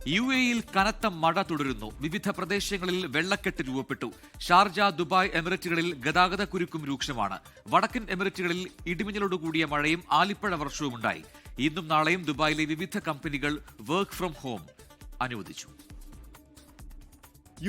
UAE-യിൽ കനത്ത മഴ തുടരുന്നു. വിവിധ പ്രദേശങ്ങളിൽ വെള്ളക്കെട്ട് രൂപപ്പെട്ടു. ഷാർജ, ദുബായ് എമിറേറ്റുകളിൽ ഗതാഗത കുരുക്കും രൂക്ഷമാണ്. വടക്കൻ എമിറേറ്റുകളിൽ ഇടിമിന്നലോടുകൂടിയ മഴയും ആലിപ്പഴ വർഷവും ഉണ്ടായി. ഇന്നും നാളെയും ദുബായിലെ വിവിധ കമ്പനികൾ വർക്ക് ഫ്രം ഹോം അനുവദിച്ചു.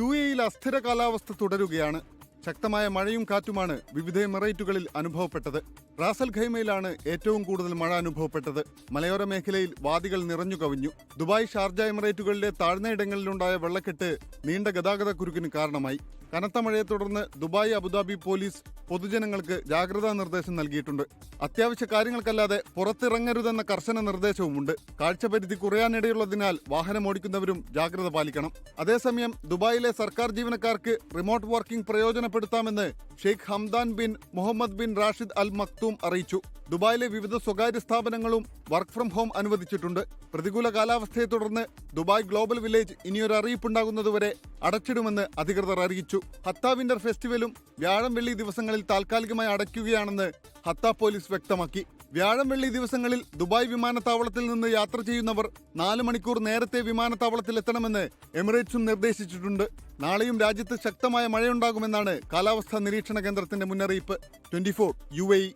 UAE-യിൽ അസ്ഥിര കാലാവസ്ഥ തുടരുകയാണ്. ശക്തമായ മഴയും കാറ്റുമാണ് വിവിധ എമിറേറ്റുകളിൽ അനുഭവപ്പെട്ടത്. റാസൽ ഖൈമയിലാണ് ഏറ്റവും കൂടുതൽ മഴ അനുഭവപ്പെട്ടത്. മലയോര മേഖലയിൽ വാദികൾ നിറഞ്ഞു കവിഞ്ഞു. ദുബായ്, ഷാർജ എമിറേറ്റുകളിലെ താഴ്ന്നയിടങ്ങളിലുണ്ടായ വെള്ളക്കെട്ട് നീണ്ട ഗതാഗത കുരുക്കിന് കാരണമായി. കനത്ത മഴയെ തുടർന്ന് ദുബായ്, അബുദാബി പോലീസ് പൊതുജനങ്ങൾക്ക് ജാഗ്രതാ നിർദ്ദേശം നൽകിയിട്ടുണ്ട്. അത്യാവശ്യ കാര്യങ്ങൾക്കല്ലാതെ പുറത്തിറങ്ങരുതെന്ന കർശന നിർദ്ദേശവുമുണ്ട്. കാഴ്ചപരിധി കുറയാനിടയുള്ളതിനാൽ വാഹനമോടിക്കുന്നവരും ജാഗ്രത പാലിക്കണം. അതേസമയം ദുബായിലെ സർക്കാർ ജീവനക്കാർക്ക് റിമോട്ട് വർക്കിംഗ് പ്രയോജനപ്പെടുത്താമെന്ന് Sheikh Hamdan bin Mohammed bin Rashid Al Maktoum അറിയിച്ചു. ദുബായിലെ വിവിധ സ്വകാര്യ സ്ഥാപനങ്ങളും വർക്ക് ഫ്രം ഹോം അനുവദിച്ചിട്ടുണ്ട്. പ്രതികൂല കാലാവസ്ഥയെ തുടർന്ന് ദുബായ് ഗ്ലോബൽ വില്ലേജ് ഇനിയൊരു അറിയിപ്പുണ്ടാകുന്നതുവരെ അടച്ചിടുമെന്ന് അധികൃതർ അറിയിച്ചു. ഹത്ത വിന്റർ ഫെസ്റ്റിവലും വ്യാഴം, വെള്ളി ദിവസങ്ങളിൽ താൽക്കാലികമായി അടയ്ക്കുകയാണെന്ന് ഹത്ത പോലീസ് വ്യക്തമാക്കി. വ്യാഴം, വെള്ളി ദിവസങ്ങളിൽ ദുബായ് വിമാനത്താവളത്തിൽ നിന്ന് യാത്ര ചെയ്യുന്നവർ 4 മണിക്കൂർ നേരത്തെ വിമാനത്താവളത്തിൽ എത്തണമെന്ന് എമിറേറ്റ്സും നിർദ്ദേശിച്ചിട്ടുണ്ട്. നാളെയും രാജ്യത്ത് ശക്തമായ മഴയുണ്ടാകുമെന്നാണ് കാലാവസ്ഥാ നിരീക്ഷണ കേന്ദ്രത്തിന്റെ മുന്നറിയിപ്പ്. 24 UAE.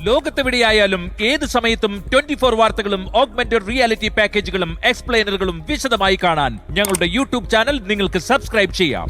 ലോകത്തെവിടെയായാലും ഏത് സമയത്തും 24 വാർത്തകളും ഓഗ്മെന്റഡ് റിയാലിറ്റി പാക്കേജുകളും എക്സ്പ്ലെയിനറുകളും വിശദമായി കാണാൻ ഞങ്ങളുടെ യൂട്യൂബ് ചാനൽ നിങ്ങൾക്ക് സബ്സ്ക്രൈബ് ചെയ്യാം.